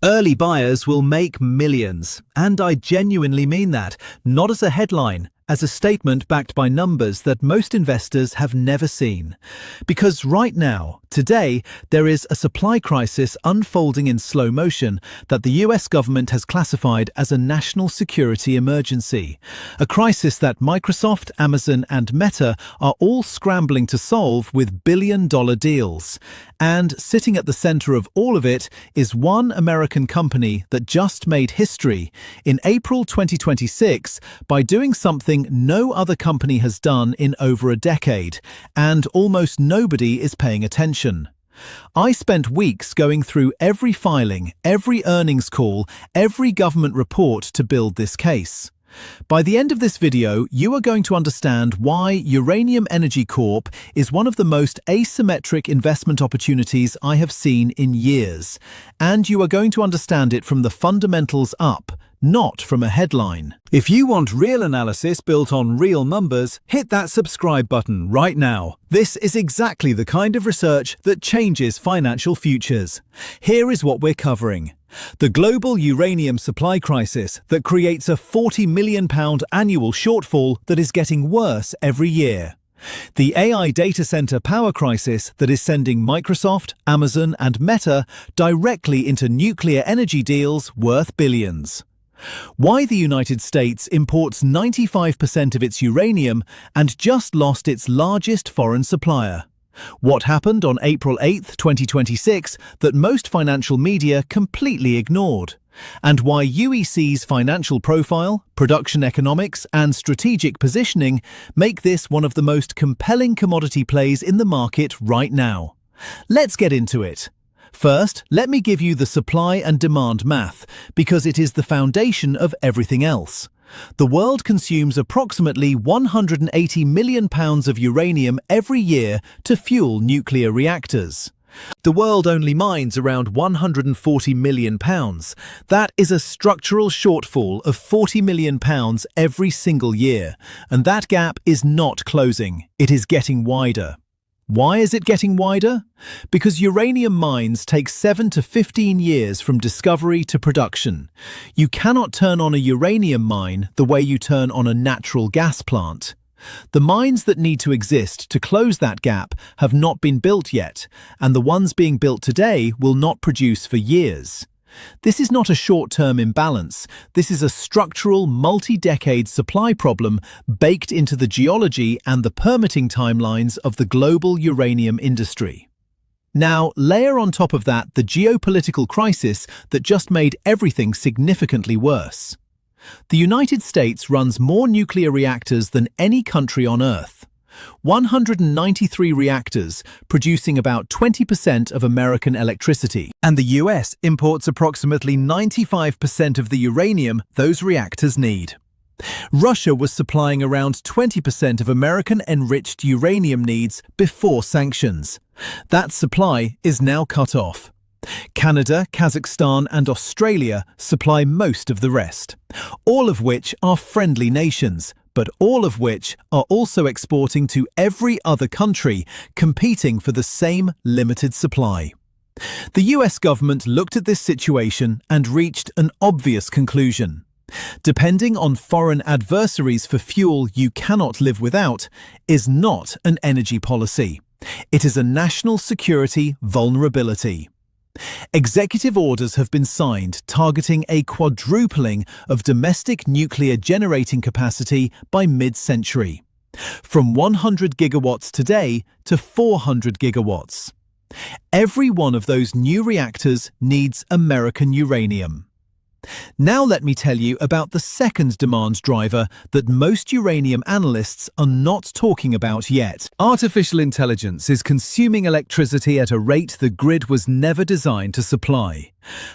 Early buyers will make millions, and I genuinely mean that, not as a headline, as a statement backed by numbers that most investors have never seen. Because right now, today, there is a supply crisis unfolding in slow motion that the US government has classified as a national security emergency. A crisis that Microsoft, Amazon, and Meta are all scrambling to solve with billion-dollar deals. And sitting at the center of all of it is one American company that just made history in April 2026 by doing something no other company has done in over a decade, and almost nobody is paying attention. I spent weeks going through every filing, every earnings call, every government report to build this case. By the end of this video, you are going to understand why Uranium Energy Corp is one of the most asymmetric investment opportunities I have seen in years. And you are going to understand it from the fundamentals up, not from a headline. If you want real analysis built on real numbers, hit that subscribe button right now. This is exactly the kind of research that changes financial futures. Here is what we're covering. The global uranium supply crisis that creates a £40 million annual shortfall that is getting worse every year. The AI data center power crisis that is sending Microsoft, Amazon, and Meta directly into nuclear energy deals worth billions. Why the United States imports 95% of its uranium and just lost its largest foreign supplier. What happened on April 8, 2026 that most financial media completely ignored. And why UEC's financial profile, production economics, and strategic positioning make this one of the most compelling commodity plays in the market right now. Let's get into it. First, let me give you the supply and demand math, because it is the foundation of everything else. The world consumes approximately 180 million pounds of uranium every year to fuel nuclear reactors. The world only mines around 140 million pounds. That is a structural shortfall of 40 million pounds every single year, and that gap is not closing, it is getting wider. Why is it getting wider? Because uranium mines take 7 to 15 years from discovery to production. You cannot turn on a uranium mine the way you turn on a natural gas plant. The mines that need to exist to close that gap have not been built yet, and the ones being built today will not produce for years. This is not a short-term imbalance. This is a structural, multi-decade supply problem baked into the geology and the permitting timelines of the global uranium industry. Now, layer on top of that the geopolitical crisis that just made everything significantly worse. The United States runs more nuclear reactors than any country on Earth. 193 reactors, producing about 20% of American electricity. And the US imports approximately 95% of the uranium those reactors need. Russia was supplying around 20% of American enriched uranium needs before sanctions. That supply is now cut off. Canada, Kazakhstan, and Australia supply most of the rest, all of which are friendly nations, but all of which are also exporting to every other country, competing for the same limited supply. The US government looked at this situation and reached an obvious conclusion. Depending on foreign adversaries for fuel you cannot live without is not an energy policy. It is a national security vulnerability. Executive orders have been signed targeting a quadrupling of domestic nuclear generating capacity by mid-century, from 100 gigawatts today to 400 gigawatts. Every one of those new reactors needs American uranium. Now let me tell you about the second demand driver that most uranium analysts are not talking about yet. Artificial intelligence is consuming electricity at a rate the grid was never designed to supply.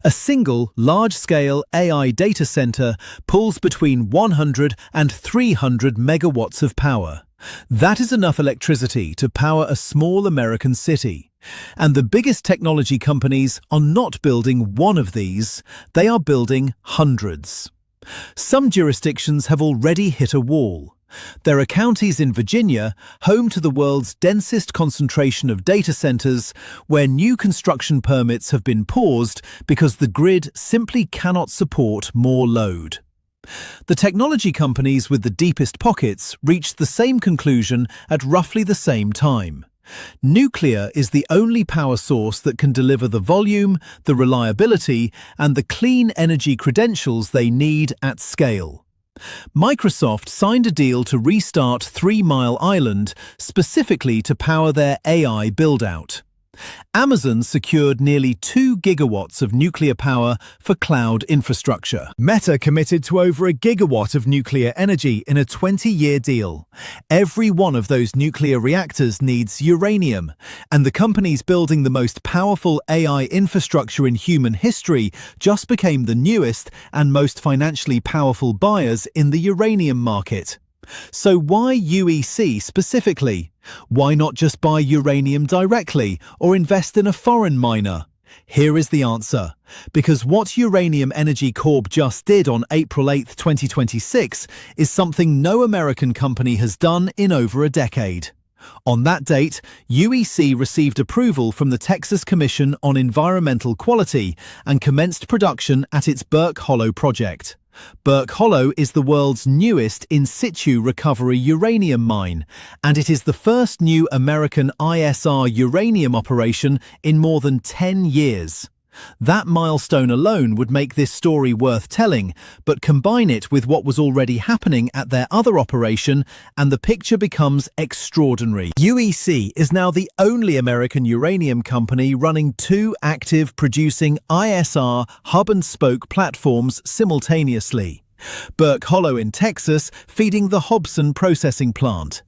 A single, large-scale AI data center pulls between 100 and 300 megawatts of power. That is enough electricity to power a small American city. And the biggest technology companies are not building one of these, they are building hundreds. Some jurisdictions have already hit a wall. There are counties in Virginia, home to the world's densest concentration of data centers, where new construction permits have been paused because the grid simply cannot support more load. The technology companies with the deepest pockets reached the same conclusion at roughly the same time. Nuclear is the only power source that can deliver the volume, the reliability, and the clean energy credentials they need at scale. Microsoft signed a deal to restart 3 Mile Island specifically to power their AI build-out. Amazon secured nearly 2 gigawatts of nuclear power for cloud infrastructure. Meta committed to over 1 gigawatt of nuclear energy in a 20-year deal. Every one of those nuclear reactors needs uranium, and the companies building the most powerful AI infrastructure in human history just became the newest and most financially powerful buyers in the uranium market. So why UEC specifically? Why not just buy uranium directly or invest in a foreign miner? Here is the answer. Because what Uranium Energy Corp just did on April 8, 2026 is something no American company has done in over a decade. On that date, UEC received approval from the Texas Commission on Environmental Quality and commenced production at its Burke Hollow project. Burke Hollow is the world's newest in-situ recovery uranium mine, and it is the first new American ISR uranium operation in more than 10 years. That milestone alone would make this story worth telling, but combine it with what was already happening at their other operation, and the picture becomes extraordinary. UEC is now the only American uranium company running 2 active producing ISR hub-and-spoke platforms simultaneously. Burke Hollow in Texas feeding the Hobson processing plant.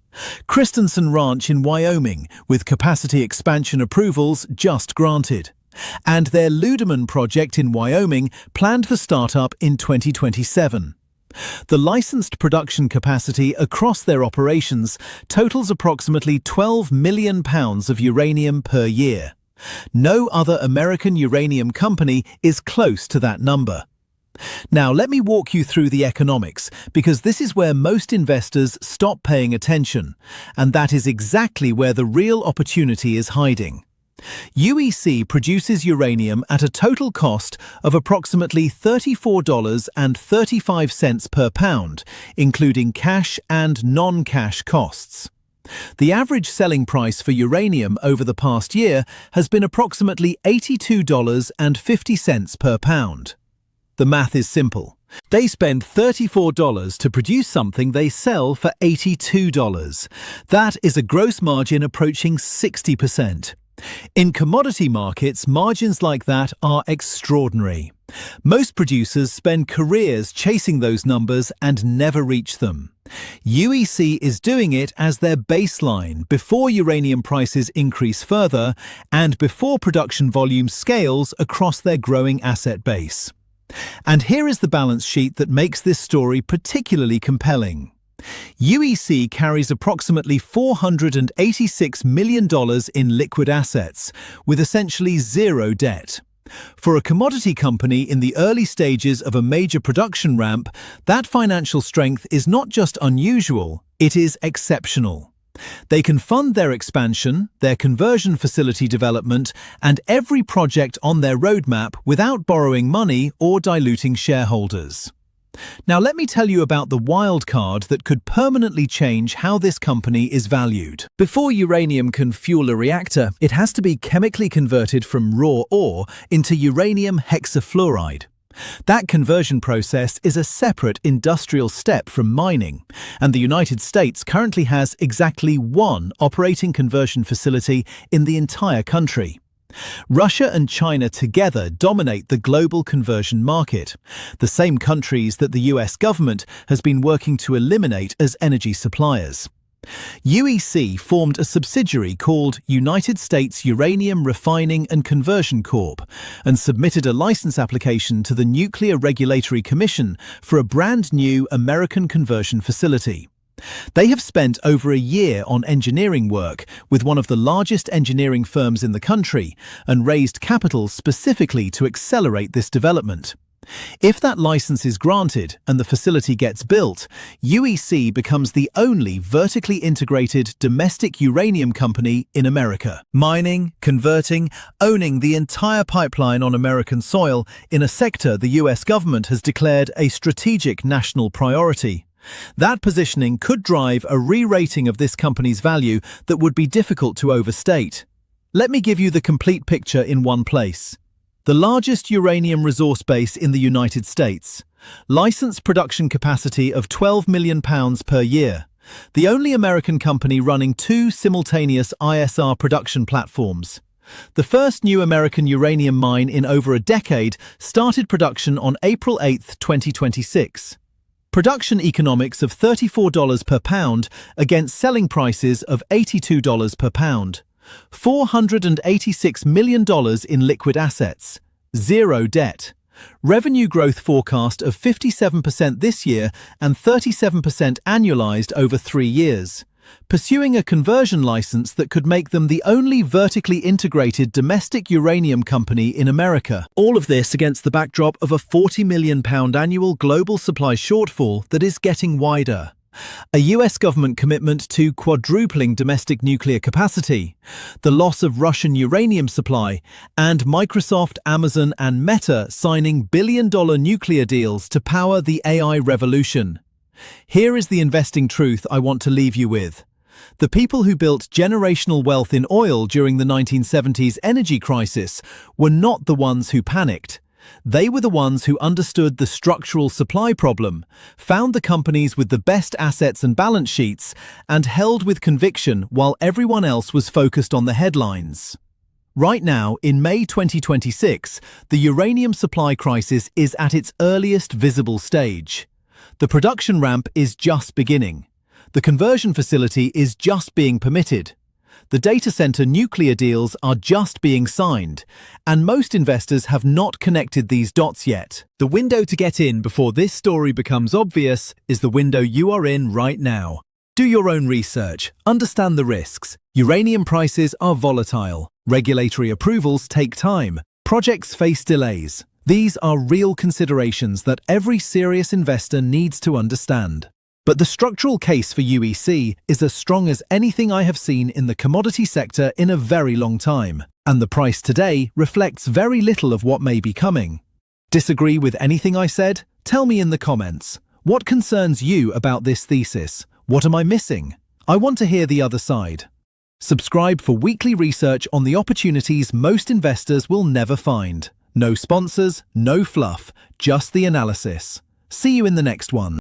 Christensen Ranch in Wyoming with capacity expansion approvals just granted. And their Ludeman project in Wyoming planned for startup in 2027. The licensed production capacity across their operations totals approximately 12 million pounds of uranium per year. No other American uranium company is close to that number. Now let me walk you through the economics, because this is where most investors stop paying attention, and that is exactly where the real opportunity is hiding. UEC produces uranium at a total cost of approximately $34.35 per pound, including cash and non-cash costs. The average selling price for uranium over the past year has been approximately $82.50 per pound. The math is simple. They spend $34 to produce something they sell for $82. That is a gross margin approaching 60%. In commodity markets, margins like that are extraordinary. Most producers spend careers chasing those numbers and never reach them. UEC is doing it as their baseline before uranium prices increase further and before production volume scales across their growing asset base. And here is the balance sheet that makes this story particularly compelling. UEC carries approximately $486 million in liquid assets, with essentially zero debt. For a commodity company in the early stages of a major production ramp, that financial strength is not just unusual, it is exceptional. They can fund their expansion, their conversion facility development, and every project on their roadmap without borrowing money or diluting shareholders. Now let me tell you about the wildcard that could permanently change how this company is valued. Before uranium can fuel a reactor, it has to be chemically converted from raw ore into uranium hexafluoride. That conversion process is a separate industrial step from mining, and the United States currently has exactly 1 operating conversion facility in the entire country. Russia and China together dominate the global conversion market, the same countries that the US government has been working to eliminate as energy suppliers. UEC formed a subsidiary called United States Uranium Refining and Conversion Corp. and submitted a license application to the Nuclear Regulatory Commission for a brand new American conversion facility. They have spent over a year on engineering work with one of the largest engineering firms in the country and raised capital specifically to accelerate this development. If that license is granted and the facility gets built, UEC becomes the only vertically integrated domestic uranium company in America, mining, converting, owning the entire pipeline on American soil in a sector the US government has declared a strategic national priority. That positioning could drive a re-rating of this company's value that would be difficult to overstate. Let me give you the complete picture in one place. The largest uranium resource base in the United States. Licensed production capacity of £12 million per year. The only American company running 2 simultaneous ISR production platforms. The first new American uranium mine in over a decade started production on April 8, 2026. Production economics of $34 per pound against selling prices of $82 per pound. $486 million in liquid assets. Zero debt. Revenue growth forecast of 57% this year and 37% annualized over 3 years. Pursuing a conversion license that could make them the only vertically integrated domestic uranium company in America. All of this against the backdrop of a £40 million annual global supply shortfall that is getting wider. A US government commitment to quadrupling domestic nuclear capacity, the loss of Russian uranium supply, and Microsoft, Amazon, and Meta signing billion-dollar nuclear deals to power the AI revolution. Here is the investing truth I want to leave you with. The people who built generational wealth in oil during the 1970s energy crisis were not the ones who panicked. They were the ones who understood the structural supply problem, found the companies with the best assets and balance sheets, and held with conviction while everyone else was focused on the headlines. Right now, in May 2026, the uranium supply crisis is at its earliest visible stage. The production ramp is just beginning. The conversion facility is just being permitted. The data center nuclear deals are just being signed, and most investors have not connected these dots yet. The window to get in before this story becomes obvious is the window you are in right now. Do your own research, understand the risks. Uranium prices are volatile. Regulatory approvals take time. Projects face delays. These are real considerations that every serious investor needs to understand. But the structural case for UEC is as strong as anything I have seen in the commodity sector in a very long time, and the price today reflects very little of what may be coming. Disagree with anything I said? Tell me in the comments. What concerns you about this thesis? What am I missing? I want to hear the other side. Subscribe for weekly research on the opportunities most investors will never find. No sponsors, no fluff, just the analysis. See you in the next one.